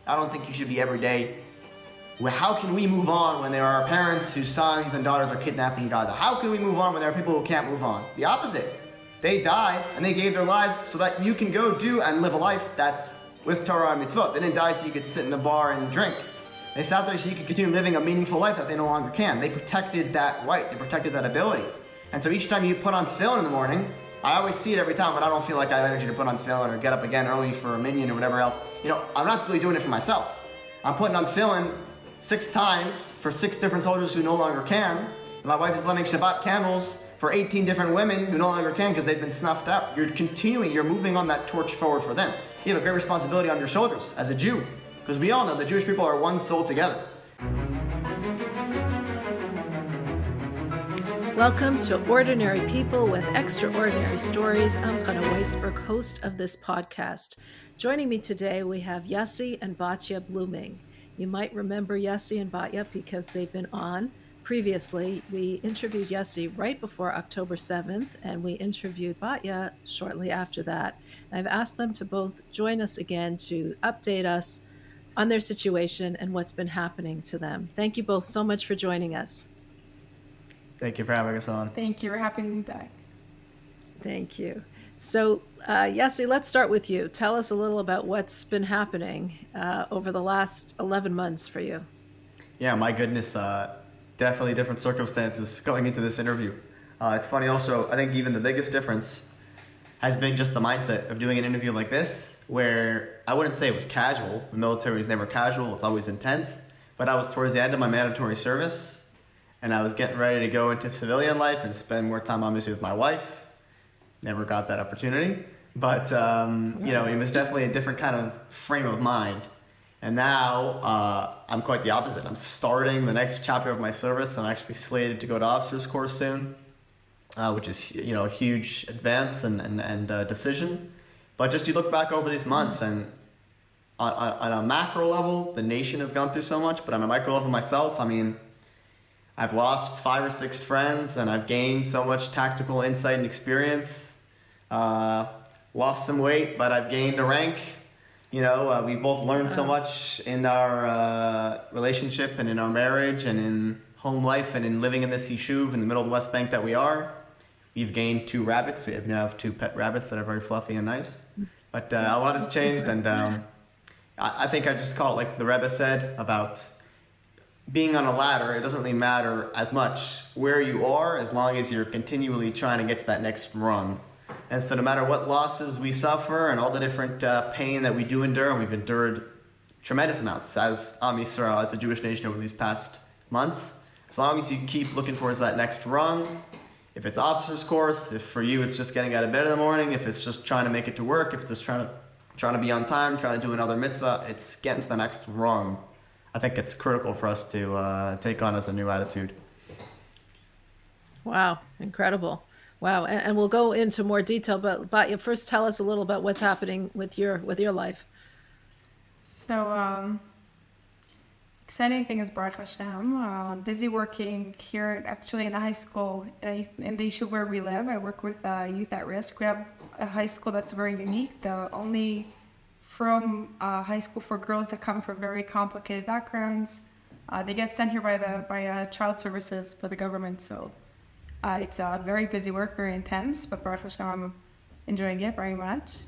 I don't think you should be every day. Well, how can we move on when there are parents whose sons and daughters are kidnapped in Gaza? How can we move on when there are people who can't move on? The opposite. They died and they gave their lives so that you can go do and live a life that's with Torah and mitzvot. They didn't die so you could sit in a bar and drink. They sat there so you could continue living a meaningful life that they no longer can. They protected that right. They protected that ability. And so each time you put on tefillin in the morning, I always see it every time, but I don't feel like I have energy to put on tefillin or get up again early for a minyan or whatever else. I'm not really doing it for myself. I'm putting on tefillin 6 times for 6 different soldiers who no longer can. And my wife is lighting Shabbat candles for 18 different women who no longer can because they've been snuffed out. You're moving on that torch forward for them. You have a great responsibility on your shoulders as a Jew, because we all know the Jewish people are one soul together. Welcome to Ordinary People with Extraordinary Stories. I'm Chana Weisberg, host of this podcast. Joining me today, we have Yossi and Batya Blooming. You might remember Yossi and Batya because they've been on previously. We interviewed Yossi right before October 7th, and we interviewed Batya shortly after that. I've asked them to both join us again to update us on their situation and what's been happening to them. Thank you both so much for joining us. Thank you for having us on. Thank you. We're happy to be back. Thank you. So, Yossi, let's start with you. Tell us a little about what's been happening over the last 11 months for you. Yeah, my goodness, definitely different circumstances going into this interview. It's funny also, I think even the biggest difference has been just the mindset of doing an interview like this, where I wouldn't say it was casual. The military is never casual, it's always intense. But I was towards the end of my mandatory service, and I was getting ready to go into civilian life and spend more time obviously with my wife. Never got that opportunity, but it was definitely a different kind of frame of mind. And now I'm quite the opposite. I'm starting the next chapter of my service. I'm actually slated to go to officers course soon, which is a huge advance and decision. But just you look back over these months, and on a macro level, the nation has gone through so much. But on a micro level myself, I mean, I've lost 5 or 6 friends, and I've gained so much tactical insight and experience. Lost some weight, but I've gained a rank. We've both learned so much in our relationship and in our marriage and in home life and in living in this yishuv in the middle of the West Bank that we are. We've gained 2 rabbits. We now have 2 pet rabbits that are very fluffy and nice. But a lot has changed, and I think I just call it like the Rebbe said about being on a ladder. It doesn't really matter as much where you are as long as you're continually trying to get to that next rung. And so no matter what losses we suffer and all the different pain that we do endure, and we've endured tremendous amounts as Am Yisrael, as a Jewish nation over these past months, as long as you keep looking towards that next rung, if it's officer's course, if for you it's just getting out of bed in the morning, if it's just trying to make it to work, if it's just trying to be on time, trying to do another mitzvah, it's getting to the next rung. I think it's critical for us to take on as a new attitude. Wow, incredible. Wow, and we'll go into more detail, but Batya, first tell us a little about what's happening with your life. So, exciting thing is Baruch Hashem. Busy working here, actually in a high school in the issue where we live. I work with youth at risk. We have a high school that's very unique. The only from high school for girls that come from very complicated backgrounds. They get sent here by child services for the government. So it's very busy work, very intense. But Baruch Hashem, I'm enjoying it very much.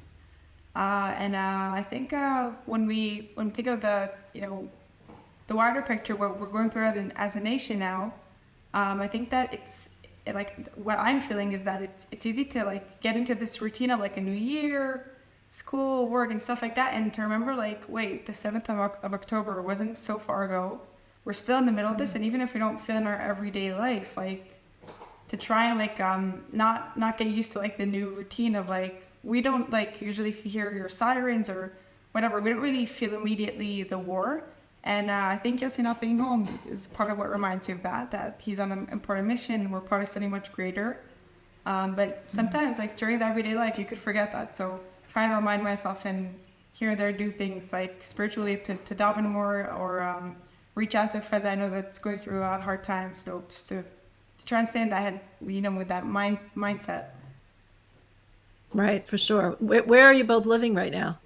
I think when we think of the wider picture, what we're going through as a nation now, I think that it's like what I'm feeling is that it's easy to like get into this routine of like a new year, school, work, and stuff like that, and to remember like, wait, the 7th of October wasn't so far ago. We're still in the middle of this, and even if we don't fit in our everyday life, like to try and like not get used to like the new routine of like, we don't like usually hear sirens or whatever. We don't really feel immediately the war. And I think Yossi not being home is part of what reminds you of that he's on an important mission. We're part of something much greater. But sometimes like during the everyday life, you could forget that. So trying to remind myself and here and there do things like spiritually to daven more or reach out to a friend that I know that's going through hard times. So just to try and stay in that, with that mindset. Right, for sure. Where are you both living right now?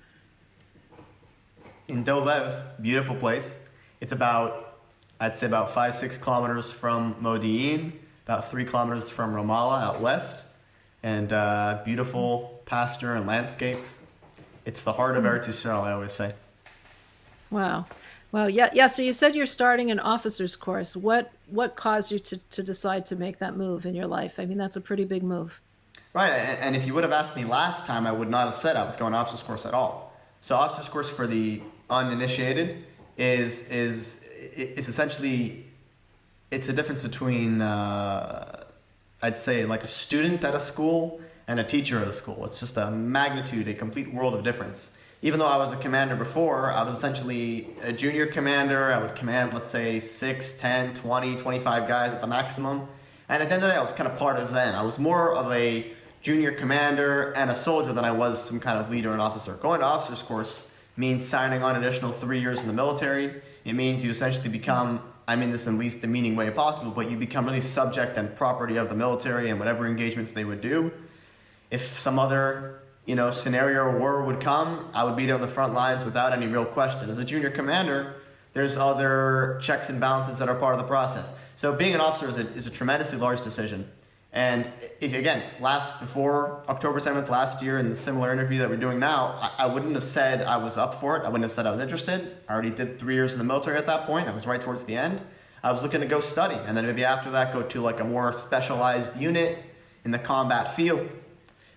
in Dolev, beautiful place. It's I'd say about 5-6 kilometers from Modi'in, about 3 kilometers from Ramallah out west, and beautiful pasture and landscape. It's the heart of Eretz Yisrael, I always say. Wow. Well, yeah. So you said you're starting an officer's course. What caused you to decide to make that move in your life? I mean, that's a pretty big move. Right, and if you would have asked me last time, I would not have said I was going officer's course at all. So officer's course for the uninitiated is essentially, it's a difference between I'd say like a student at a school and a teacher at a school. It's just a complete world of difference. Even though I was a commander before, I was essentially a junior commander. I would command, let's say, 6, 10, 20, 25 guys at the maximum. And at the end of the day, I was kind of part of them. I was more of a junior commander and a soldier than I was some kind of leader and officer. Going to officer's course means signing on an additional 3 years in the military. It means you essentially become, I mean this in least demeaning way possible, but you become really subject and property of the military and whatever engagements they would do. If some other scenario or war would come, I would be there on the front lines without any real question. As a junior commander, there's other checks and balances that are part of the process. So being an officer is a tremendously large decision. And before October 7th last year in the similar interview that we're doing now, I wouldn't have said I was up for it. I wouldn't have said I was interested. I already did 3 years in the military at that point. I was right towards the end. I was looking to go study, and then maybe after that go to like a more specialized unit in the combat field.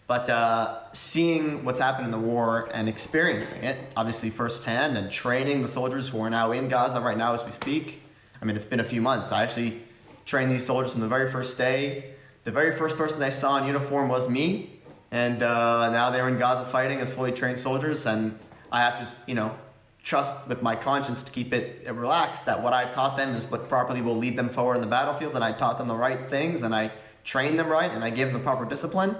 But seeing what's happened in the war and experiencing it, obviously firsthand, and training the soldiers who are now in Gaza right now as we speak. I mean, it's been a few months. I actually trained these soldiers from the very first day. The very first person they saw in uniform was me. And now they're in Gaza fighting as fully trained soldiers. And I have to, trust with my conscience to keep it relaxed that what I taught them is what properly will lead them forward in the battlefield. And I taught them the right things, and I trained them right, and I gave them the proper discipline.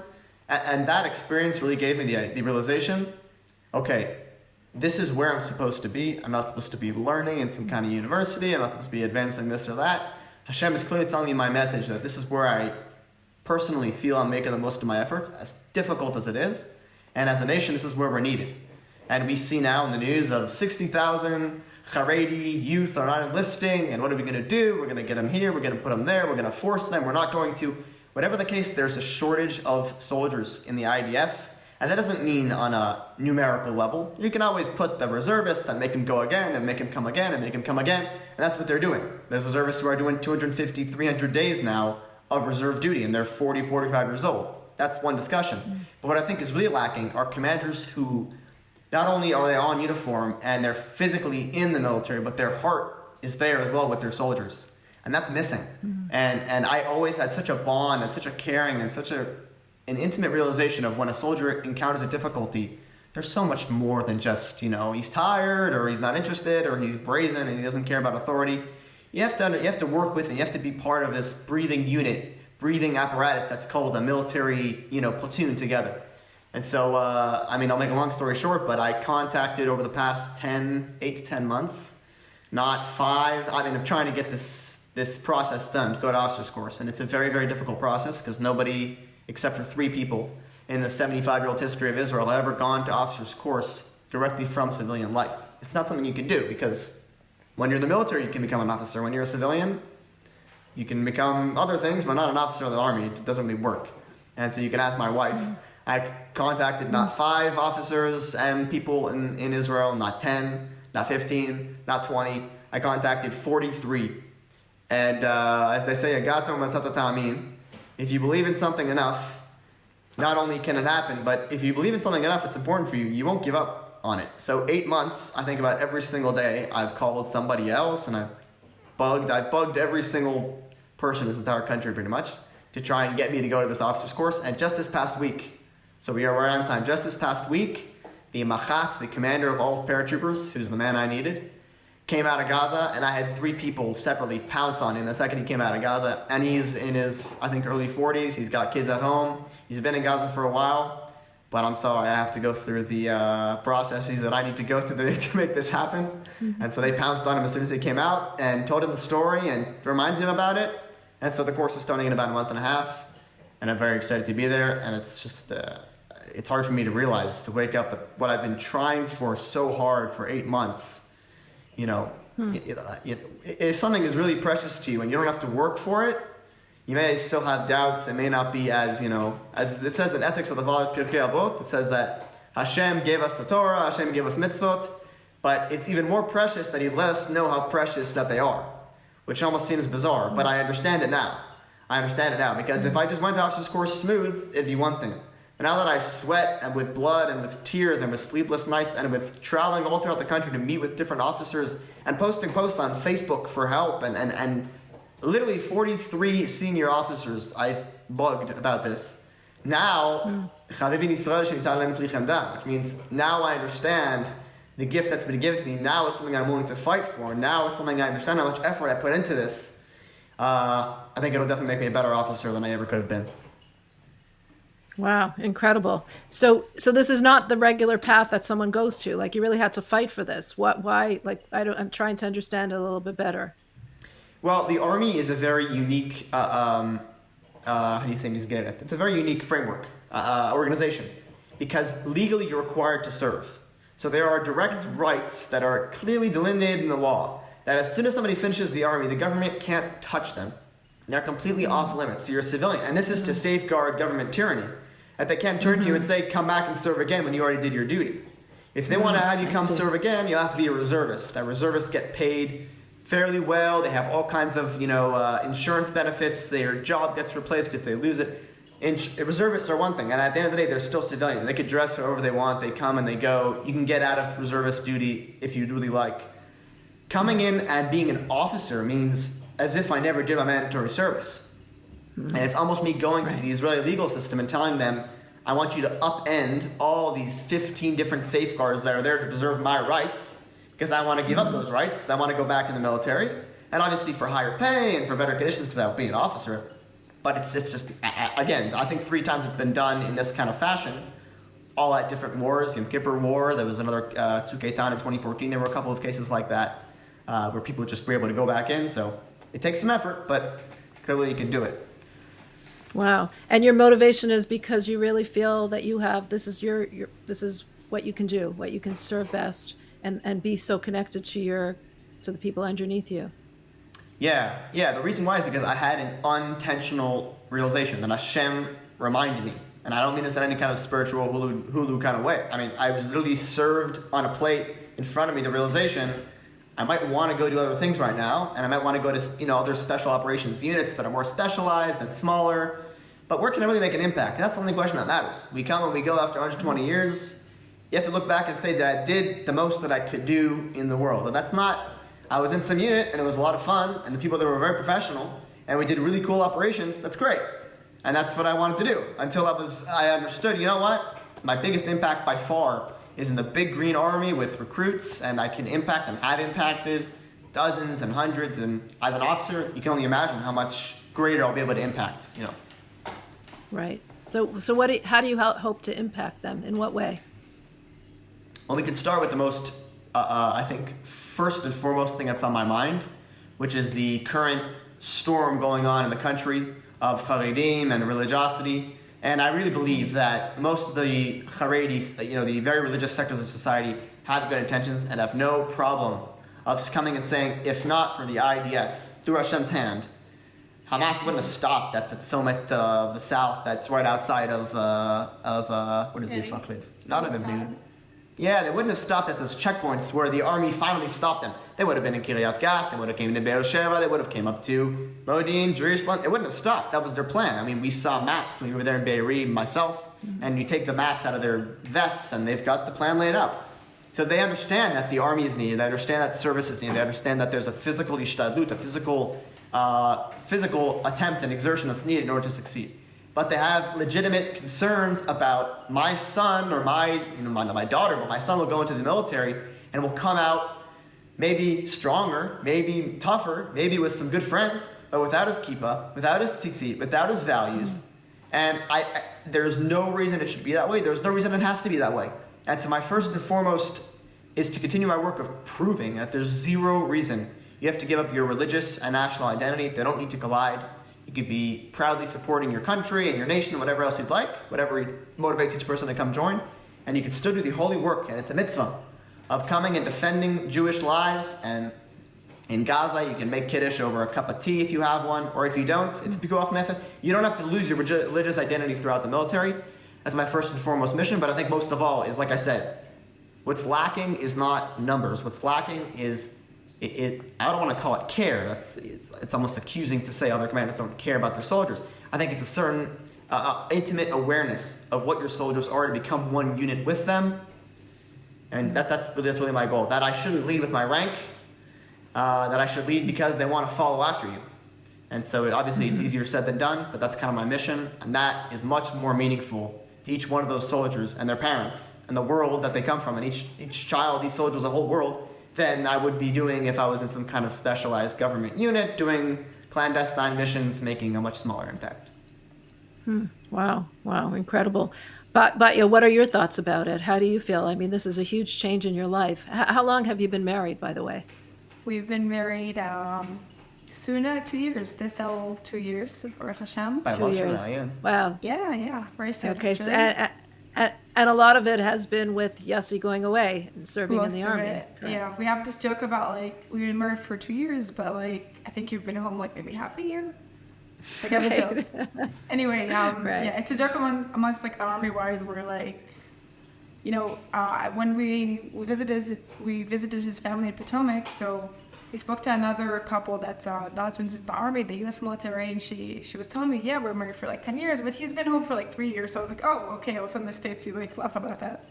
And that experience really gave me the realization, okay, this is where I'm supposed to be. I'm not supposed to be learning in some kind of university. I'm not supposed to be advancing this or that. Hashem is clearly telling me my message that this is where I personally feel I'm making the most of my efforts, as difficult as it is. And as a nation, this is where we're needed. And we see now in the news of 60,000 Haredi youth are not enlisting, and what are we going to do? We're going to get them here, we're going to put them there, we're going to force them, we're not going to. Whatever the case, there's a shortage of soldiers in the IDF, and that doesn't mean on a numerical level. You can always put the reservists and make them go again, and make them come again, and make them come again, and that's what they're doing. There's reservists who are doing 250, 300 days now of reserve duty, and they're 40, 45 years old. That's one discussion. But what I think is really lacking are commanders who, not only are they on uniform and they're physically in the military, but their heart is there as well with their soldiers. And that's missing. And I always had such a bond and such a caring and such an intimate realization of when a soldier encounters a difficulty, there's so much more than just, he's tired or he's not interested or he's brazen and he doesn't care about authority. You have to work with and you have to be part of this breathing unit, breathing apparatus that's called a military, platoon together. And so, I'll make a long story short, but I contacted over the past 8 to 10 months, not 5. I'm trying to get this process done to go to officer's course. And it's a very, very difficult process because nobody, except for 3 people in the 75-year-old history of Israel, have ever gone to officer's course directly from civilian life. It's not something you can do because when you're in the military, you can become an officer. When you're a civilian, you can become other things, but not an officer of the army. It doesn't really work. And so you can ask my wife. I contacted not 5 officers and people in Israel, not 10, not 15, not 20. I contacted 43. And as they say, if you believe in something enough, not only can it happen, but if you believe in something enough, it's important for you, you won't give up on it. So 8 months, I think about every single day, I've called somebody else and I've bugged every single person in this entire country pretty much to try and get me to go to this officer's course. And just this past week, so we are right on time, just this past week, the Machat, the commander of all paratroopers, who's the man I needed, came out of Gaza, and I had 3 people separately pounce on him the second he came out of Gaza. And he's in his, I think, early 40s. He's got kids at home. He's been in Gaza for a while. But I'm sorry, I have to go through the processes that I need to go through to make this happen. And so they pounced on him as soon as he came out and told him the story and reminded him about it. And so the course is starting in about a month and a half. And I'm very excited to be there. And it's just, it's hard for me to realize, to wake up at what I've been trying for so hard for 8 months. If something is really precious to you and you don't have to work for it, you may still have doubts. It may not be as it says in Ethics of the Pirkei Avot, it says that Hashem gave us the Torah, Hashem gave us mitzvot, but it's even more precious that He let us know how precious that they are, which almost seems bizarre, but I understand it now. Because if I just went to officer's course smooth, it'd be one thing. But now that I sweat and with blood and with tears and with sleepless nights and with traveling all throughout the country to meet with different officers and posting posts on Facebook for help and literally 43 senior officers I've bugged about this. Now, which means now I understand the gift that's been given to me. Now it's something I'm willing to fight for. Now it's something I understand how much effort I put into this. I think it'll definitely make me a better officer than I ever could have been. Wow, incredible. So this is not the regular path that someone goes to. Like, you really had to fight for this. Why? Like, I'm trying to understand it a little bit better. Well, the Army is a very unique, how do you say it? It's a very unique framework, organization, because legally you're required to serve. So there are direct rights that are clearly delineated in the law, that as soon as somebody finishes the Army, the government can't touch them. They're completely off limits. So you're a civilian. And this is to safeguard government tyranny. That they can't turn to you and say, come back and serve again when you already did your duty. If they want to have you come serve again, you'll have to be a reservist. Now, reservists get paid fairly well. They have all kinds of, insurance benefits. Their job gets replaced if they lose it. Reservists are one thing, and at the end of the day, they're still civilian. They could dress however they want. They come and they go. You can get out of reservist duty if you'd really like. Coming in and being an officer means as if I never did my mandatory service. And it's almost me going to the Israeli legal system and telling them, I want you to upend all these 15 different safeguards that are there to preserve my rights, because I want to give up those rights, because I want to go back in the military, and obviously for higher pay and for better conditions, because I'll be an officer. But it's just, again, I think 3 times it's been done in this kind of fashion, all at different wars. Yom Kippur War, there was another Tzuk Eitan in 2014. There were a couple of cases like that where people just were able to go back in. So it takes some effort, but clearly you can do it. Wow. And your motivation is because you really feel that you have, this is this is what you can do, what you can serve best, and be so connected to the people underneath you. Yeah. The reason why is because I had an unintentional realization that Hashem reminded me. And I don't mean this in any kind of spiritual hulu kind of way. I mean, I was literally served on a plate in front of me the realization I might want to go do other things right now, and I might want to go to other special operations units that are more specialized and smaller. But where can I really make an impact? That's the only question that matters. We come and we go after 120 years. You have to look back and say that I did the most that I could do in the world. And that's not, I was in some unit and it was a lot of fun, and the people there were very professional, and we did really cool operations. That's great. And that's what I wanted to do until I understood, you know what? My biggest impact by far is in the big green army with recruits, and I can impact and have impacted dozens and hundreds. And as an officer, you can only imagine how much greater I'll be able to impact, Right. So how do you hope to impact them? In what way? Well, we could start with the most, I think, first and foremost thing that's on my mind, which is the current storm going on in the country of Haredim and religiosity. And I really believe that most of the Haredis, the very religious sectors of society, have good intentions and have no problem of coming and saying, if not for the IDF, through Hashem's hand, Hamas wouldn't have stopped at the summit of the south that's right outside of what is it? Not an Evnim. Yeah, they wouldn't have stopped at those checkpoints where the army finally stopped them. They would have been in Kiryat Gat, they would have came to Beersheba, they would have came up to Modin, Jerusalem. It wouldn't have stopped. That was their plan. I mean, we saw maps when we were there in Be'eri, myself, and you take the maps out of their vests and they've got the plan laid out. So they understand that the army is needed, they understand that service is needed, they understand that there's a physical ishtadlut, a physical attempt and exertion that's needed in order to succeed. But they have legitimate concerns about my son or my daughter, but my son will go into the military and will come out maybe stronger, maybe tougher, maybe with some good friends, but without his kippah, without his tzitzit, without his values. And there's no reason it should be that way. There's no reason it has to be that way. And so my first and foremost is to continue my work of proving that there's zero reason you have to give up your religious and national identity. They don't need to collide. You You could be proudly supporting your country and your nation, whatever else you'd like, whatever motivates each person to come join. And you can still do the holy work, and it's a mitzvah of coming and defending Jewish lives. And in Gaza, you can make kiddush over a cup of tea if you have one, or if you don't, it's pikuach nefesh. You don't have to lose your religious identity throughout the military. That's my first and foremost mission, but I think most of all is, like I said, what's lacking is not numbers. What's lacking is, I don't want to call it care. It's almost accusing to say other commanders don't care about their soldiers. I think it's a certain intimate awareness of what your soldiers are, to become one unit with them. And that's really my goal. That I shouldn't lead with my rank, that I should lead because they want to follow after you. And so obviously it's easier said than done, but that's kind of my mission. And that is much more meaningful to each one of those soldiers and their parents and the world that they come from, and each child, each soldier is a whole world, than I would be doing if I was in some kind of specialized government unit doing clandestine missions, making a much smaller impact. Wow, incredible. But what are your thoughts about it? How do you feel? I mean, this is a huge change in your life. How long have you been married, by the way? We've been married soon 2 years. This 2 years, Baruch Hashem. By 2 years. Wow. Yeah, very soon. Okay, so, actually. and a lot of it has been with Yossi going away and serving in Most the of army. it. Correct. Yeah, we have this joke about, like, we've been married for 2 years, but, like, I think you've been home, like, maybe half a year. Like, I have a joke. Anyway, Right. yeah, it's a joke amongst, like, the army wives where, like, you know, when we visited his family in Potomac, so we spoke to another couple that's the husband's in the army, the U.S. military, and she was telling me, yeah, we're married for like 10 years, but he's been home for like 3 years. So I was like, oh, okay, all of a sudden the States, you like laugh about that.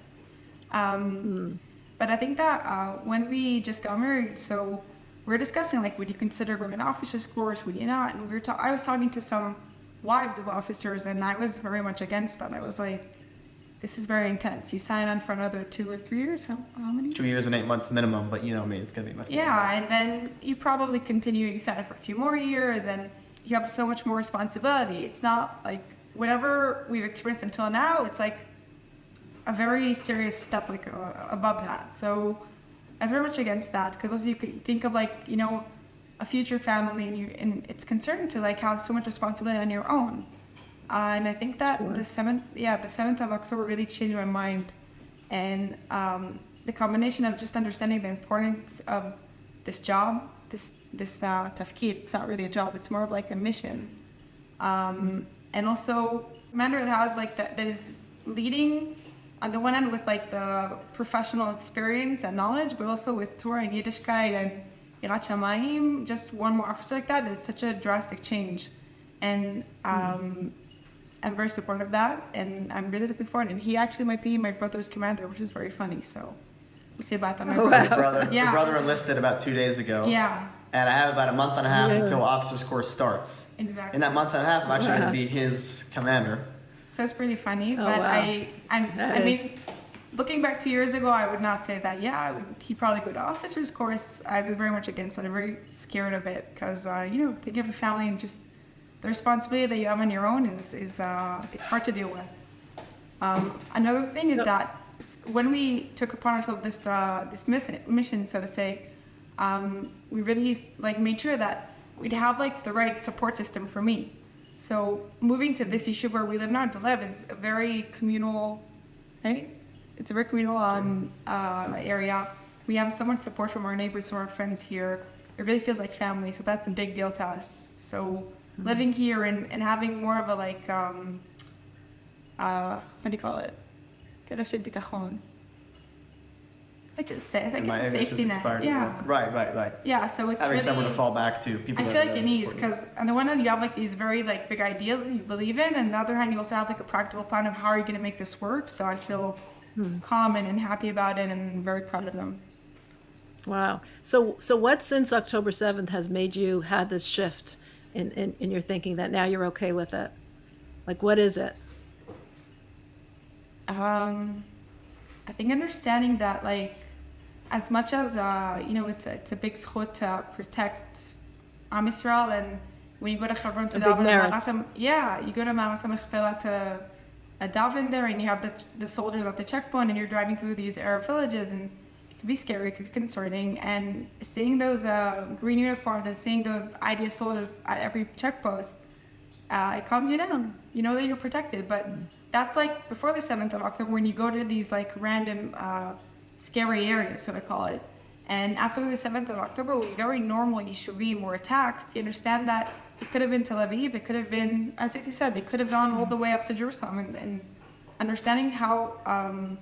But I think that when we just got married, so we were discussing, like, would you consider women officers course, would you not? And I was talking to some wives of officers, and I was very much against that. I was like, this is very intense. You sign on for another 2 or 3 years. How many? 2 years and 8 months minimum, but you know me, it's going to be much more. Yeah, and then you probably continue, you sign up for a few more years, and you have so much more responsibility. It's not like whatever we've experienced until now, it's like a very serious step, like above that. So I was very much against that, because also you could think of, like, you know, a future family, and it's concerning to, like, have so much responsibility on your own. And I think that the 7th of October really changed my mind. And the combination of just understanding the importance of this job, this tafkid, it's not really a job, it's more of like a mission. And also, commander that has, like, that is leading on the one end with, like, the professional experience and knowledge, but also with Torah and Yiddishkeit and Yirat Shamayim, just one more officer like that is such a drastic change. And I'm very supportive of that, and I'm really looking forward. And he actually might be my brother's commander, which is very funny. So we'll see about that. My The brother enlisted about 2 days ago. Yeah. And I have about a month and a half until officer's course starts. Exactly. In that month and a half, I'm actually going to be his commander. So it's pretty funny. Oh, but wow. I mean, looking back 2 years ago, I would not say that. Yeah, he'd probably go to officer's course. I was very much against it. I'm very scared of it because, you know, think of a family and just the responsibility that you have on your own is it's hard to deal with. Another thing is that when we took upon ourselves this mission, so to say, we really, like, made sure that we'd have, like, the right support system for me. So moving to this issue where we live now, Delev, is a very communal, right? It's a very communal area. We have so much support from our neighbors, from our friends here. It really feels like family, so that's a big deal to us. So living here and having more of a, like, what do you call it? Like, it's a safety net. Yeah. Right. Yeah, so it's having really, someone to fall back to. People. I feel like it needs, because on the one hand you have, like, these very, like, big ideas that you believe in, and on the other hand you also have, like, a practical plan of how are you going to make this work. So I feel calm and happy about it, and very proud of them. Wow. So what since October 7th has made you have this shift in your thinking that now you're okay with it? Like, what is it? I think understanding that, like, as much as you know, it's a big zchut to protect Am Yisrael, and when you go to Hebron to daven, you go to Marathon Mechpelah to daven there, and you have the soldiers at the checkpoint, and you're driving through these Arab villages, and it can be scary, it can be concerning, and seeing those green uniforms and seeing those IDF soldiers at every checkpost, it calms you down. You know that you're protected. But that's like before the 7th of October when you go to these like random scary areas, so to call it. And after the 7th of October, when very normal Yishuvim were attacked, you understand that it could have been Tel Aviv, it could have been, as you said, they could have gone all the way up to Jerusalem. And understanding how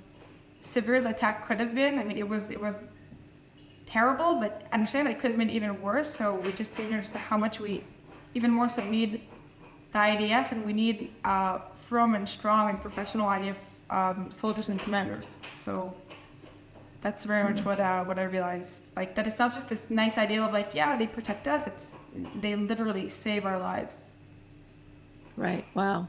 severe the attack could have been, I mean, it was terrible, but understanding that it could have been even worse. So we just understand how much we even more so need the IDF, and we need firm and strong and professional IDF soldiers and commanders. So that's very much what I realized, like that it's not just this nice idea of like, yeah, they protect us. It's they literally save our lives. Right. Wow.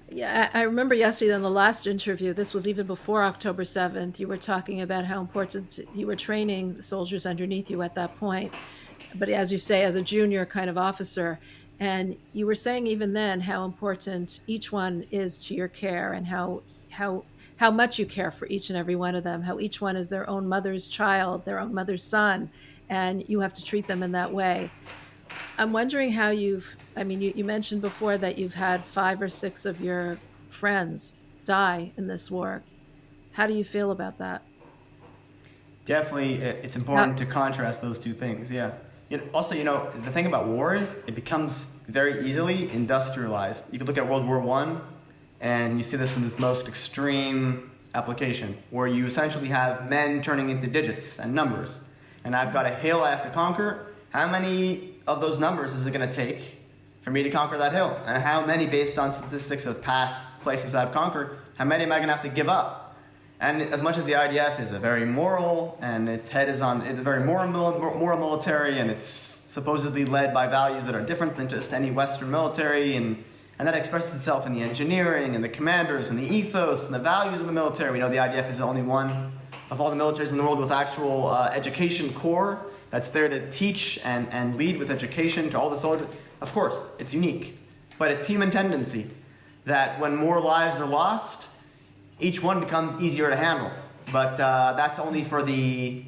Yeah, I remember yesterday in the last interview, this was even before October 7th, you were talking about how important you were training the soldiers underneath you at that point. But as you say, as a junior kind of officer, and you were saying even then how important each one is to your care, and how much you care for each and every one of them, how each one is their own mother's child, their own mother's son, and you have to treat them in that way. I'm wondering how you mentioned before that you've had 5 or 6 of your friends die in this war. How do you feel about that? Definitely, it's important to contrast those two things. Yeah. Also, the thing about war is it becomes very easily industrialized. You could look at World War I, and you see this in its most extreme application, where you essentially have men turning into digits and numbers. And I've got a hill I have to conquer. How many of those numbers is it going to take for me to conquer that hill? And how many, based on statistics of past places I've conquered, how many am I going to have to give up? And as much as the IDF is a very moral, and it's a very moral military, and it's supposedly led by values that are different than just any Western military, and that expresses itself in the engineering and the commanders and the ethos and the values of the military. We know the IDF is the only one of all the militaries in the world with actual education corps that's there to teach and lead with education to all the soldiers. Of course, it's unique, but it's human tendency that when more lives are lost, each one becomes easier to handle. But that's only for the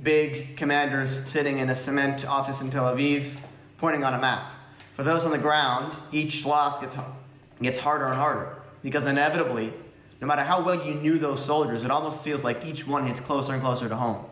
big commanders sitting in a cement office in Tel Aviv, pointing on a map. For those on the ground, each loss gets harder and harder, because inevitably, no matter how well you knew those soldiers, it almost feels like each one hits closer and closer to home.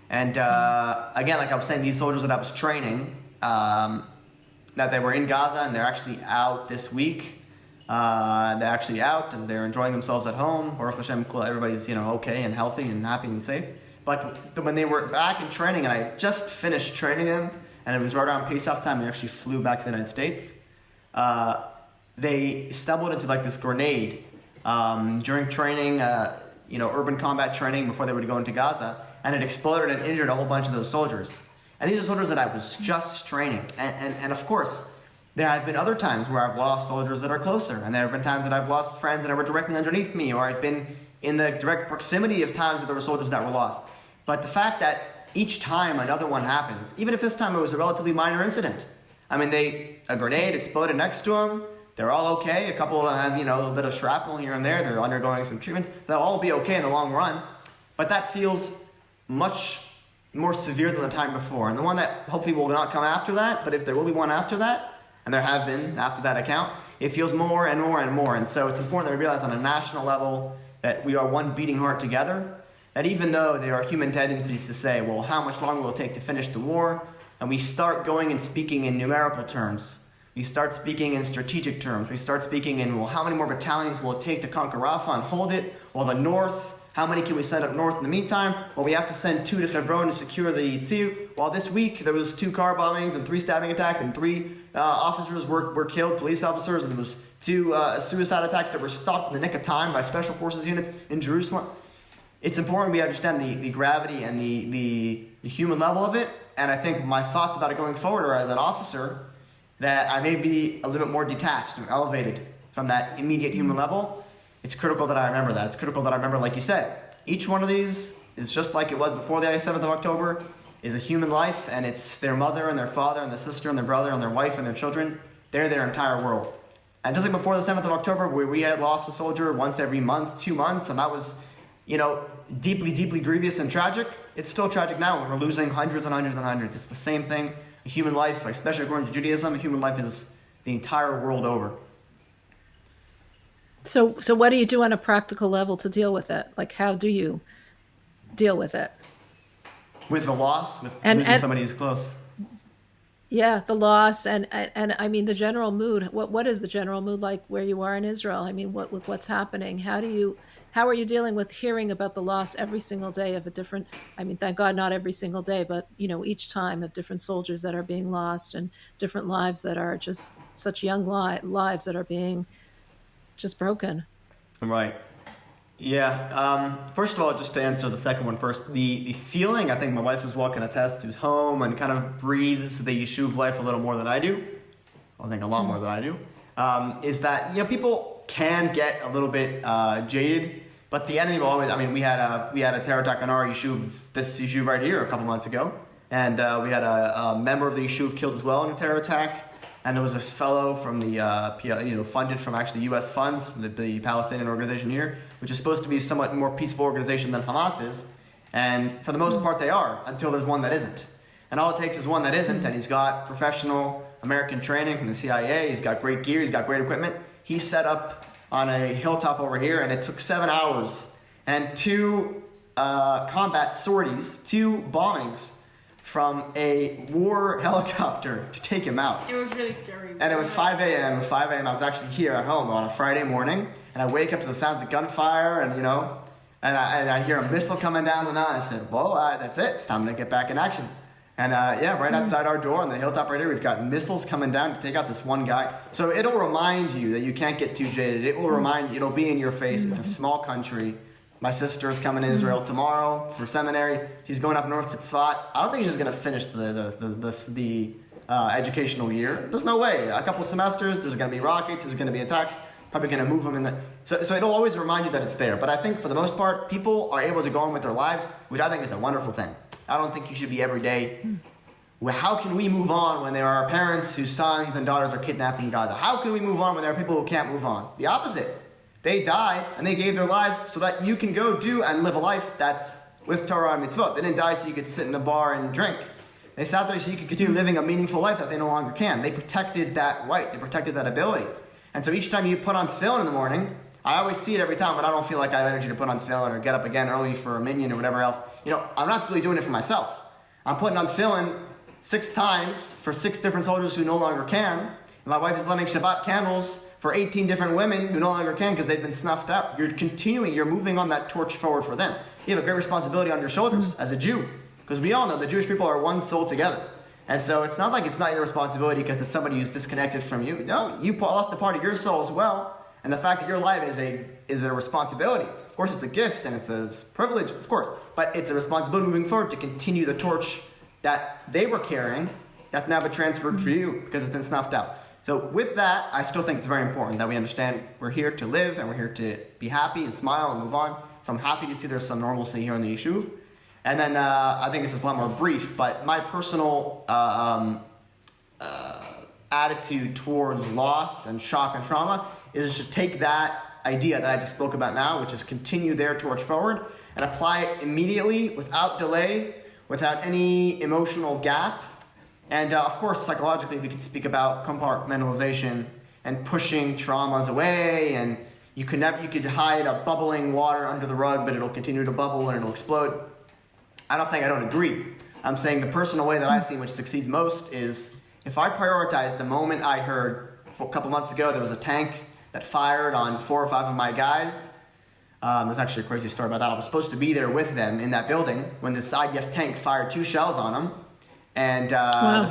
And again, like I was saying, these soldiers that I was training, that they were in Gaza and they're actually out this week. They're actually out and they're enjoying themselves at home. Baruch Hashem, everybody's okay and healthy and happy and safe. But when they were back in training, and I just finished training them, and it was right around Pesach time, we actually flew back to the United States. They stumbled into like this grenade during training, urban combat training before they would go into Gaza, and it exploded and injured a whole bunch of those soldiers. And these are soldiers that I was just training. And of course, there have been other times where I've lost soldiers that are closer, and there have been times that I've lost friends that were directly underneath me, or I've been in the direct proximity of times that there were soldiers that were lost. But the fact that each time another one happens, even if this time it was a relatively minor incident. I mean, a grenade exploded next to them. They're all okay. A couple of them have, a little bit of shrapnel here and there. They're undergoing some treatments. They'll all be okay in the long run. But that feels much more severe than the time before. And the one that hopefully will not come after that, but if there will be one after that, and there have been after that account, it feels more and more and more. And so it's important that we realize on a national level that we are one beating heart together. That even though there are human tendencies to say, well, how much longer will it take to finish the war? And we start going and speaking in numerical terms. We start speaking in strategic terms. We start speaking in, well, how many more battalions will it take to conquer Rafah and hold it? Well, the north, how many can we send up north in the meantime? Well, we have to send 2 to Hebron to secure the Yitzir. Well, this week there was 2 car bombings and 3 stabbing attacks, and 3 officers were killed, police officers, and there was 2 suicide attacks that were stopped in the nick of time by special forces units in Jerusalem. It's important we understand the gravity and the human level of it. And I think my thoughts about it going forward are, as an officer, that I may be a little bit more detached and elevated from that immediate human level. It's critical that I remember that. It's critical that I remember, like you said, each one of these is just like it was before the 7th of October, is a human life, and it's their mother and their father and their sister and their brother and their wife and their children. They're their entire world. And just like before the 7th of October, where we had lost a soldier once every month, 2 months, and that was deeply, deeply grievous and tragic. It's still tragic now when we're losing hundreds and hundreds and hundreds. It's the same thing. A human life, especially according to Judaism, a human life is the entire world over. So what do you do on a practical level to deal with it? Like, how do you deal with it? With the loss, with And losing somebody who's close. yeah, the loss and I mean the general mood. What is the general mood like where you are in Israel? I mean, with what's happening? How are you dealing with hearing about the loss every single day of a different? I mean, thank God not every single day, but each time of different soldiers that are being lost and different lives that are just such young lives that are being just broken. Right. Yeah. First of all, just to answer the second one first, the feeling, I think my wife as well can attest, who's home and kind of breathes the Yishuv life a little more than I do. I think a lot more than I do. Is that people can get a little bit jaded, but the enemy will always. I mean, we had a terror attack on our Yishuv, this Yishuv right here, a couple months ago, and we had a member of the Yishuv killed as well in a terror attack. And there was this fellow from the, funded from actually U.S. funds from the Palestinian organization here, which is supposed to be a somewhat more peaceful organization than Hamas is. And for the most part, they are, until there's one that isn't. And all it takes is one that isn't, and he's got professional American training from the CIA, he's got great gear, he's got great equipment. He's set up on a hilltop over here, and it took 7 hours and 2 combat sorties, 2 bombings, from a war helicopter to take him out. It was really scary. And it was 5 a.m. 5 a.m. I was actually here at home on a Friday morning, and I wake up to the sounds of gunfire, and I hear a missile coming down the night. I said, "Whoa, that's it. It's time to get back in action." And right outside our door on the hilltop right here, we've got missiles coming down to take out this one guy. So it'll remind you that you can't get too jaded. It will remind you. It'll be in your face. It's a small country. My sister is coming to Israel tomorrow for seminary. She's going up north to Tzfat. I don't think she's going to finish the educational year. There's no way. A couple semesters, there's going to be rockets, there's going to be attacks. Probably going to move them in the... So it'll always remind you that it's there. But I think for the most part, people are able to go on with their lives, which I think is a wonderful thing. I don't think you should be every day... Well, how can we move on when there are parents whose sons and daughters are kidnapped in Gaza? How can we move on when there are people who can't move on? The opposite. They died and they gave their lives so that you can go do and live a life that's with Torah and mitzvot. They didn't die so you could sit in a bar and drink. They sat there so you could continue living a meaningful life that they no longer can. They protected that right. They protected that ability. And so each time you put on tefillin in the morning, I always see it every time, but I don't feel like I have energy to put on tefillin or get up again early for a minyan or whatever else. I'm not really doing it for myself. I'm putting on tefillin 6 times for 6 different soldiers who no longer can. And my wife is lighting Shabbat candles for 18 different women who no longer can because they've been snuffed out. You're moving on that torch forward for them. You have a great responsibility on your shoulders as a Jew, because we all know the Jewish people are one soul together. And so it's not like it's not your responsibility because it's somebody who's disconnected from you. No, you lost a part of your soul as well. And the fact that you're alive is a responsibility. Of course, it's a gift and it's a privilege, of course. But it's a responsibility moving forward to continue the torch that they were carrying that now been transferred for you because it's been snuffed out. So with that, I still think it's very important that we understand we're here to live and we're here to be happy and smile and move on. So I'm happy to see there's some normalcy here in the Yishuv. And then I think this is a lot more brief, but my personal attitude towards loss and shock and trauma is to take that idea that I just spoke about now, which is continue their torch forward and apply it immediately without delay, without any emotional gap. And of course, psychologically, we can speak about compartmentalization and pushing traumas away. And you could hide a bubbling water under the rug, but it'll continue to bubble and it'll explode. I'm not saying I don't agree. I'm saying the personal way that I've seen which succeeds most is if I prioritize the moment I heard a couple months ago there was a tank that fired on 4 or 5 of my guys. There's actually a crazy story about that. I was supposed to be there with them in that building when this IDF tank fired 2 shells on them. And wow. the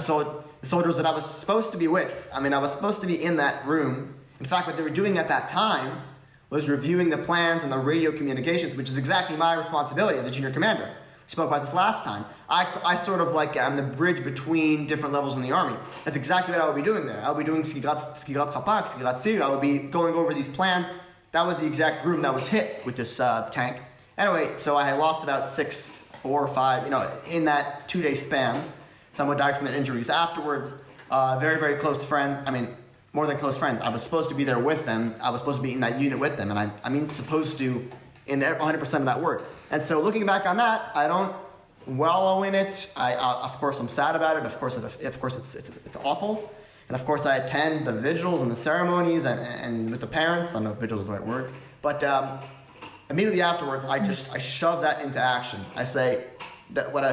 soldiers that I was supposed to be with, I was supposed to be in that room. In fact, what they were doing at that time was reviewing the plans and the radio communications, which is exactly my responsibility as a junior commander. We spoke about this last time. I sort of I'm the bridge between different levels in the army. That's exactly what I would be doing there. I would be doing skigat chapak, skigat sir. I would be going over these plans. That was the exact room that was hit with this tank. Anyway, so I had lost about 4 or 5, in that 2-day span. Someone died from injuries afterwards. Very, very close friends. More than close friends. I was supposed to be there with them. I was supposed to be in that unit with them. And I mean supposed to in 100% of that word. And so looking back on that, I don't wallow in it. Of course, I'm sad about it. Of course, it's awful. And of course, I attend the vigils and the ceremonies and with the parents. I don't know if vigils is the right word. But immediately afterwards, I shove that into action. I say that what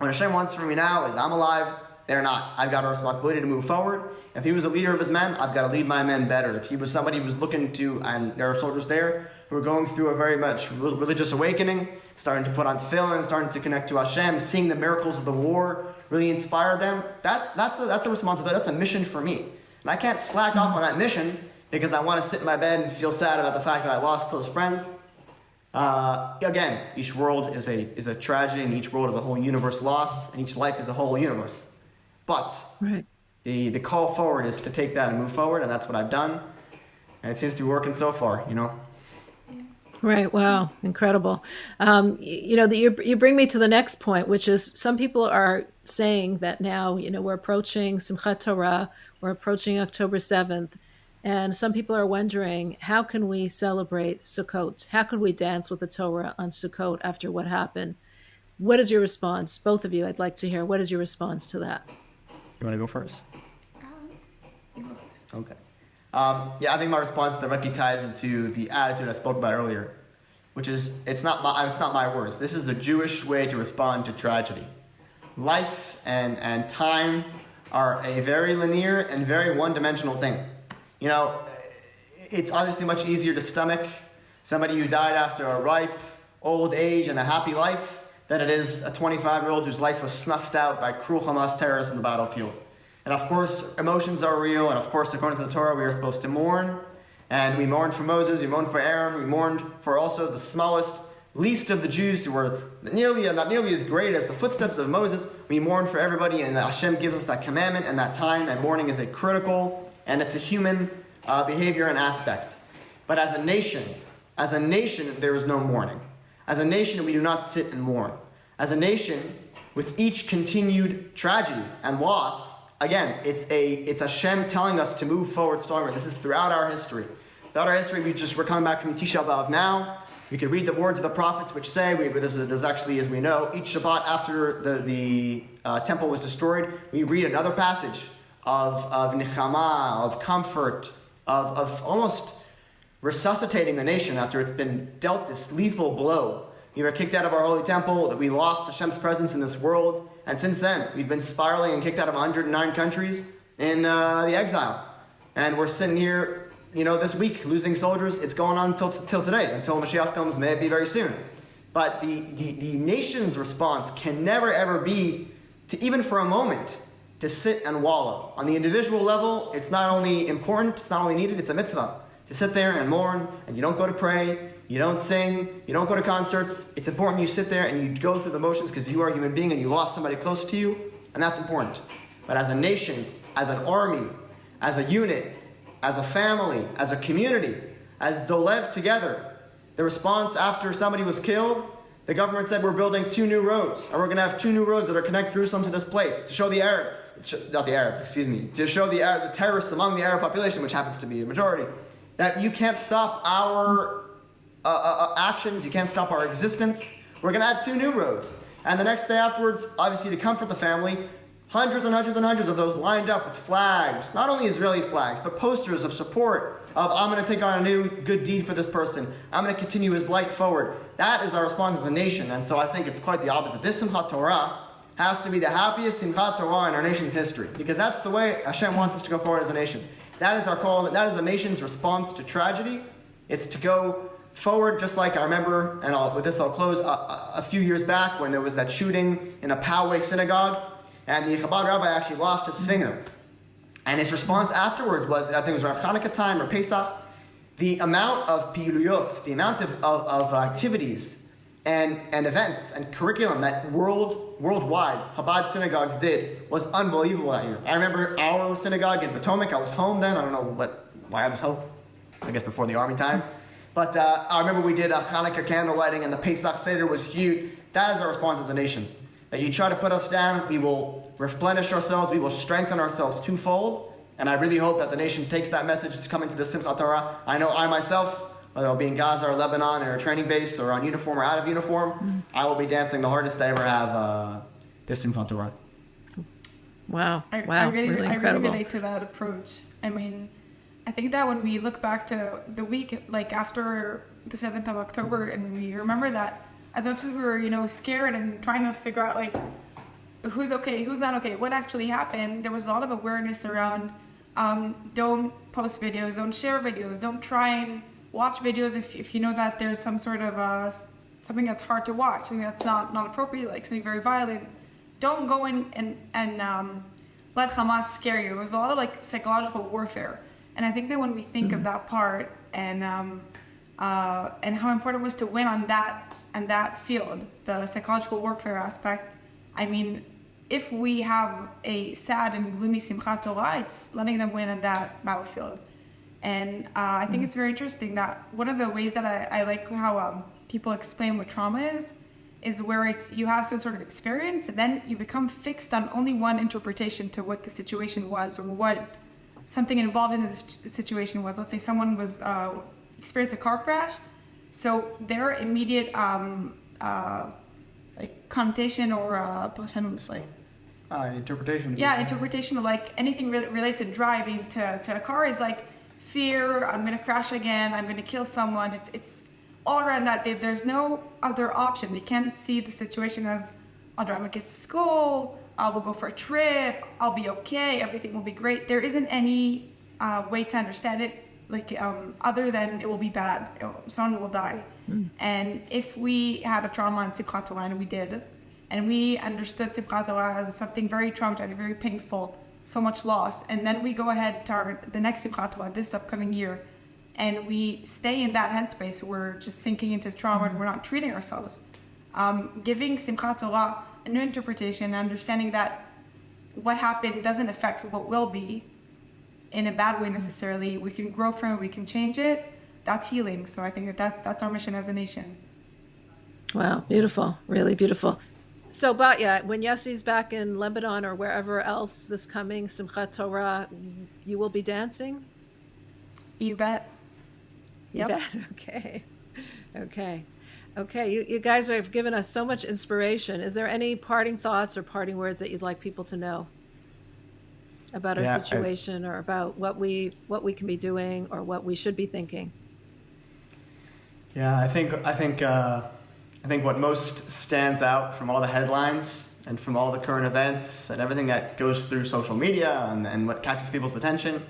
Hashem wants from me now is I'm alive, they're not. I've got a responsibility to move forward. If he was a leader of his men, I've got to lead my men better. If he was somebody who was looking to, and there are soldiers there who are going through a very much religious awakening, starting to put on tefillin, starting to connect to Hashem, seeing the miracles of the war, really inspire them. That's a responsibility. That's a mission for me. And I can't slack off on that mission because I want to sit in my bed and feel sad about the fact that I lost close friends. Again, each world is a tragedy, and each world is a whole universe lost, and each life is a whole universe. But Right. the call forward is to take that and move forward, and that's what I've done. And it seems to be working so far, Right. Wow. Incredible. You bring me to the next point, which is some people are saying that now, we're approaching Simchat Torah, we're approaching October 7th, and some people are wondering, how can we celebrate Sukkot? How can we dance with the Torah on Sukkot after what happened? What is your response? Both of you, I'd like to hear. What is your response to that? You want to go first? You go first. Okay. I think my response directly ties into the attitude I spoke about earlier, which is it's not my words. This is the Jewish way to respond to tragedy. Life and time are a very linear and very one-dimensional thing. It's obviously much easier to stomach somebody who died after a ripe old age and a happy life than it is a 25-year-old whose life was snuffed out by cruel Hamas terrorists in the battlefield. And of course, emotions are real, and of course, according to the Torah, we are supposed to mourn. And we mourned for Moses, we mourned for Aaron, we mourned for also the smallest, least of the Jews who were not nearly as great as the footsteps of Moses. We mourn for everybody, and Hashem gives us that commandment and that time, and mourning is a critical, and it's a human behavior and aspect. But as a nation, there is no mourning. As a nation, we do not sit and mourn. As a nation, with each continued tragedy and loss, again, it's Hashem telling us to move forward stronger. This is throughout our history. Throughout our history, we're coming back from Tisha B'Av now. We could read the words of the prophets which say, there's actually, as we know, each Shabbat after the temple was destroyed, we read another passage of nechama, of comfort, of almost resuscitating the nation after it's been dealt this lethal blow. We were kicked out of our holy temple, that we lost Hashem's presence in this world, and since then, we've been spiraling and kicked out of 109 countries in the exile. And we're sitting here, this week, losing soldiers. It's going on until today, until Mashiach comes, may it be very soon. But the nation's response can never ever be to, even for a moment, to sit and wallow. On the individual level, it's not only important, it's not only needed, it's a mitzvah. To sit there and mourn, and you don't go to pray, you don't sing, you don't go to concerts. It's important you sit there and you go through the motions because you are a human being and you lost somebody close to you, and that's important. But as a nation, as an army, as a unit, as a family, as a community, as Dolev together, the response after somebody was killed, the government said we're building 2 new roads, and we're going to have 2 new roads that are connect Jerusalem to this place to show the Arabs, to show the terrorists among the Arab population, which happens to be a majority, that you can't stop our actions, you can't stop our existence. We're going to add 2 new roads. And the next day afterwards, obviously to comfort the family, hundreds and hundreds and hundreds of those lined up with flags, not only Israeli flags, but posters of support of, I'm going to take on a new good deed for this person. I'm going to continue his light forward. That is our response as a nation. And so I think it's quite the opposite. This Simchat Torah has to be the happiest Simchat Torah in our nation's history, because that's the way Hashem wants us to go forward as a nation. That is our call. That is the nation's response to tragedy. It's to go forward, just like I remember, and with this I'll close, a few years back when there was that shooting in a Poway synagogue, and the Chabad rabbi actually lost his finger. And his response afterwards was, I think it was around Hanukkah time or Pesach, the amount of piyuluyot, the amount of activities and events and curriculum that worldwide Chabad synagogues did was unbelievable that year. I remember our synagogue in Potomac, I was home then, I don't know why I was home, I guess before the army times. But I remember we did a Hanukkah candle lighting, and the Pesach Seder was huge. That is our response as a nation. That you try to put us down, we will replenish ourselves, we will strengthen ourselves twofold. And I really hope that the nation takes that message to come into the Simchat Torah. I know I myself, whether I'll be in Gaza or Lebanon or a training base or on uniform or out of uniform, I will be dancing the hardest I ever have this Simchat Torah. Wow. I Really really incredible. relate to that approach. I mean, I think that when we look back to the week, like after the 7th of October, and we remember that as much as we were, scared and trying to figure out like who's okay, who's not okay, what actually happened, there was a lot of awareness around don't post videos, don't share videos, don't try and watch videos if you know that there's some sort of something that's hard to watch, something that's not appropriate, like something very violent. Don't go in and let Hamas scare you. It was a lot of like psychological warfare. And I think that when we think of that part and how important it was to win on that field, the psychological warfare aspect, I mean, if we have a sad and gloomy Simchat Torah, it's letting them win on that battlefield. And I think it's very interesting that one of the ways that I like how people explain what trauma is where it's you have some sort of experience and then you become fixed on only one interpretation to what the situation was or what something involved in the situation was. Let's say someone was experienced a car crash, so their immediate like connotation or interpretation. Yeah, interpretation of like anything related to driving to a car is like fear. I'm gonna crash again. I'm gonna kill someone. It's all around that. There's no other option. They can't see the situation as I'll drive my kids to school. I will go for a trip. I'll be okay. Everything will be great. There isn't any way to understand it like other than it will be bad. Someone will die. And if we had a trauma in Simchat Torah, and we did, and we understood Simchat Torah as something very traumatizing, very painful, so much loss, and then we go ahead to the next Simchat Torah this upcoming year, and we stay in that headspace, we're just sinking into trauma and we're not treating ourselves. Giving Simchat Torah a new interpretation, understanding that what happened doesn't affect what will be in a bad way necessarily. We can grow from it, we can change it. That's healing. So I think that's our mission as a nation. Wow, beautiful, really beautiful. So, Batya, when Yossi's back in Lebanon or wherever else this coming Simchat Torah, you will be dancing? You bet. You bet. Okay. You guys have given us so much inspiration. Is there any parting thoughts or parting words that you'd like people to know about our situation or about what we can be doing or what we should be thinking? Yeah, I think what most stands out from all the headlines and from all the current events and everything that goes through social media and what catches people's attention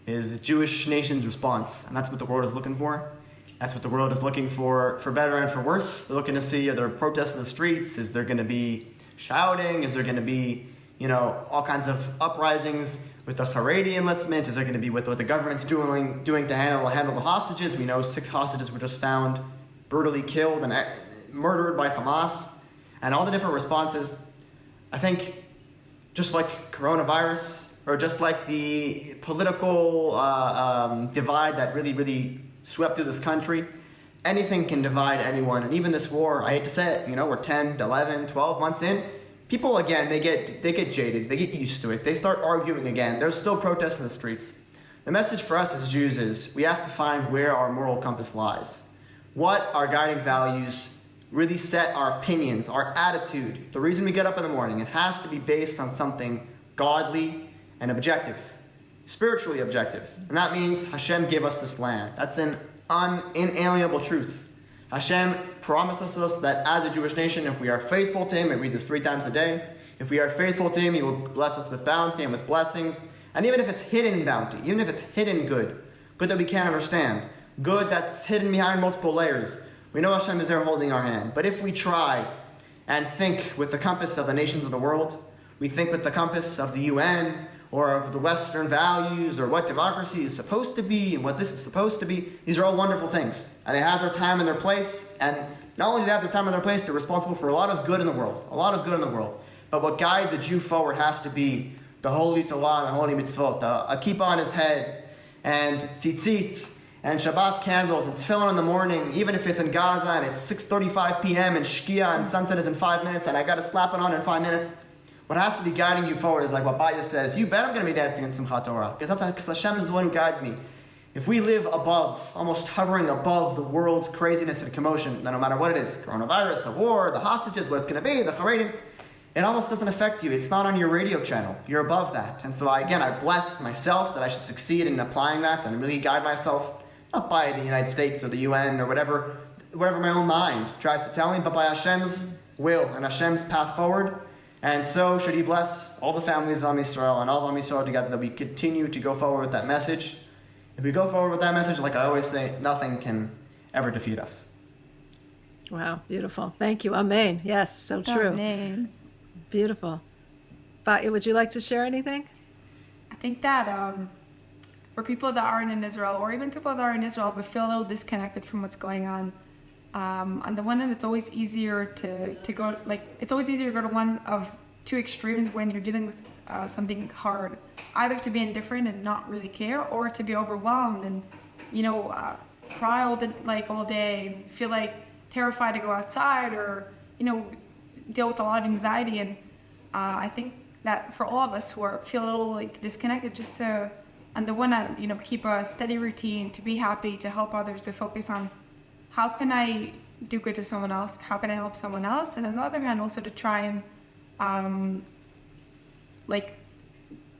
is the Jewish nation's response. And that's what the world is looking for. That's what the world is looking for better and for worse. They're looking to see, are there protests in the streets? Is there going to be shouting? Is there going to be, all kinds of uprisings with the Haredi enlistment? Is there going to be with what the government's doing to handle the hostages? We know 6 hostages were just found brutally killed and murdered by Hamas. And all the different responses, I think, just like coronavirus, or just like the political divide that really swept through this country, anything can divide anyone. And even this war, I hate to say it, we're 10, 11, 12 months in. People, again, they get jaded. They get used to it. They start arguing again. There's still protests in the streets. The message for us as Jews is we have to find where our moral compass lies. What our guiding values really set our opinions, our attitude. The reason we get up in the morning, it has to be based on something godly and objective, spiritually objective. And that means Hashem gave us this land. That's an inalienable truth. Hashem promises us that as a Jewish nation, if we are faithful to Him, I read this 3 times a day, if we are faithful to Him, He will bless us with bounty and with blessings. And even if it's hidden bounty, even if it's hidden good that we can't understand, good that's hidden behind multiple layers, we know Hashem is there holding our hand. But if we try and think with the compass of the nations of the world, we think with the compass of the UN, or of the Western values, or what democracy is supposed to be, and what this is supposed to be. These are all wonderful things. And they have their time and their place. And not only do they have their time and their place, they're responsible for a lot of good in the world. But what guides a Jew forward has to be the holy Torah and the holy mitzvot, a kippah on his head, and tzitzit, and Shabbat candles, and tefillin in the morning, even if it's in Gaza, and it's 6:35 p.m., and Shkia, and sunset is in 5 minutes, and I got to slap it on in 5 minutes. What has to be guiding you forward is like what Batya says, you bet I'm going to be dancing in Simchat Torah, because Hashem is the one who guides me. If we live above, almost hovering above the world's craziness and commotion, then no matter what it is, coronavirus, a war, the hostages, what it's going to be, the Haredim, it almost doesn't affect you. It's not on your radio channel. You're above that. And so I bless myself that I should succeed in applying that and really guide myself, not by the United States or the UN or whatever my own mind tries to tell me, but by Hashem's will and Hashem's path forward. And so should He bless all the families of Am Yisrael and all of Am Yisrael together, that we continue to go forward with that message. If we go forward with that message, like I always say, nothing can ever defeat us. Wow, beautiful. Thank you. Amen. Yes, so true. Amen. Beautiful. Batya, would you like to share anything? I think that for people that aren't in Israel, or even people that are in Israel but feel a little disconnected from what's going on the one hand, it's always easier to go, like, it's always easier to go to one of two extremes when you're dealing with something hard. Either to be indifferent and not really care, or to be overwhelmed and, cry all day, feel like terrified to go outside, or, deal with a lot of anxiety. And I think that for all of us who feel a little like disconnected, just to, on the one hand, keep a steady routine, to be happy, to help others, to focus on how can I do good to someone else, how can I help someone else, and on the other hand, also to try and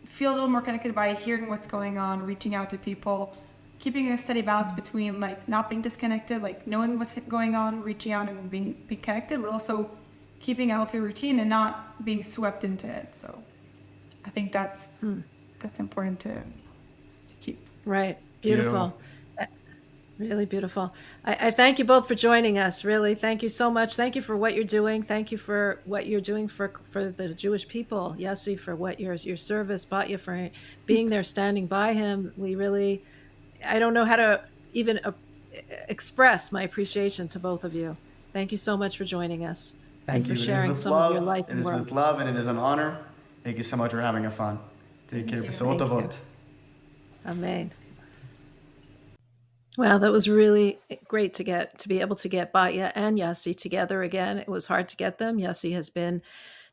feel a little more connected by hearing what's going on, reaching out to people, keeping a steady balance between not being disconnected, knowing what's going on, reaching out and being connected, but also keeping a healthy routine and not being swept into it. So I think that's important to keep. Right. Beautiful. Really beautiful. I thank you both for joining us. Really, thank you so much. Thank you for what you're doing. Thank you for what you're doing for the Jewish people. Yossi, for what your service. Batya, for being there, standing by him. I don't know how to even express my appreciation to both of you. Thank you so much for joining us. Thank you. For sharing some of your life and work. It is with love and it is an honor. Thank you so much for having us on. Take care. Amen. Wow, that was really great to be able to get Batya and Yossi together again. It was hard to get them. Yossi has been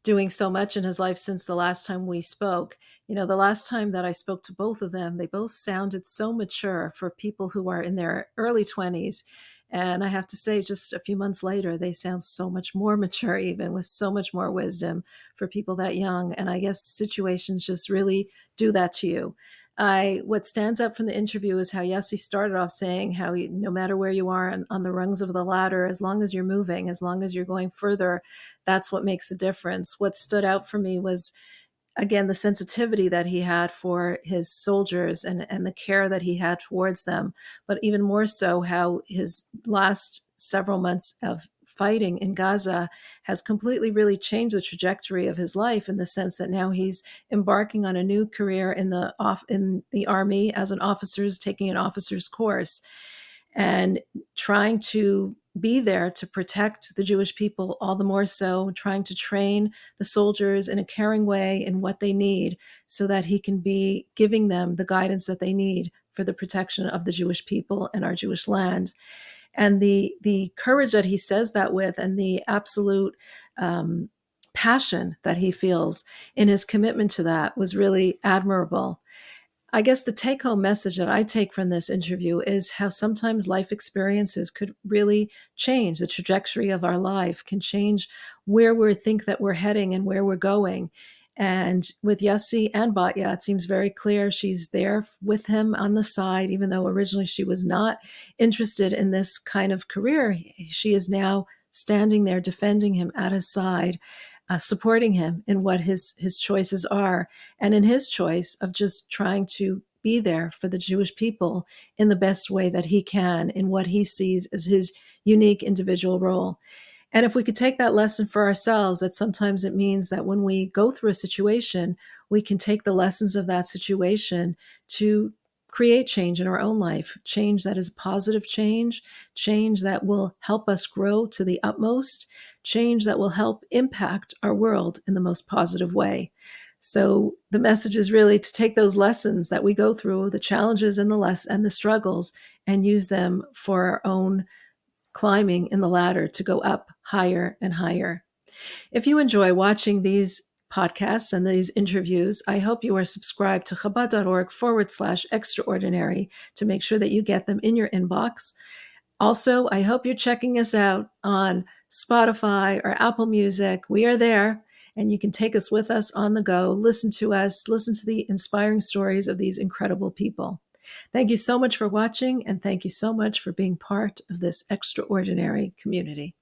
doing so much in his life since the last time we spoke. The last time that I spoke to both of them, they both sounded so mature for people who are in their early 20s. And I have to say, just a few months later, they sound so much more mature, even with so much more wisdom for people that young. And I guess situations just really do that to you. What stands out from the interview is how Yossi started off saying how no matter where you are on the rungs of the ladder, as long as you're moving, as long as you're going further, that's what makes the difference. What stood out for me was, again, the sensitivity that he had for his soldiers and the care that he had towards them, but even more so how his last several months of fighting in Gaza has completely really changed the trajectory of his life, in the sense that now he's embarking on a new career in the army as an officer's, taking an officer's course and trying to be there to protect the Jewish people, all the more so, trying to train the soldiers in a caring way in what they need, so that he can be giving them the guidance that they need for the protection of the Jewish people and our Jewish land. And the courage that he says that with, and the absolute passion that he feels in his commitment to that, was really admirable. I guess the take-home message that I take from this interview is how sometimes life experiences could really change the trajectory of our life, can change where we think that we're heading and where we're going. And with Yossi and Batya, it seems very clear she's there with him on the side, even though originally she was not interested in this kind of career. She is now standing there, defending him at his side, supporting him in what his choices are, and in his choice of just trying to be there for the Jewish people in the best way that he can, in what he sees as his unique individual role. And if we could take that lesson for ourselves, that sometimes it means that when we go through a situation, we can take the lessons of that situation to create change in our own life, change that is positive change that will help us grow to the utmost, change that will help impact our world in the most positive way. So the message is really to take those lessons that we go through, the challenges and the struggles, and use them for our own climbing in the ladder to go up higher and higher. If you enjoy watching these podcasts and these interviews, I hope you are subscribed to Chabad.org/extraordinary to make sure that you get them in your inbox. Also, I hope you're checking us out on Spotify or Apple Music. We are there. and you can take us with us on the go, listen to us, listen to the inspiring stories of these incredible people. Thank you so much for watching, and thank you so much for being part of this extraordinary community.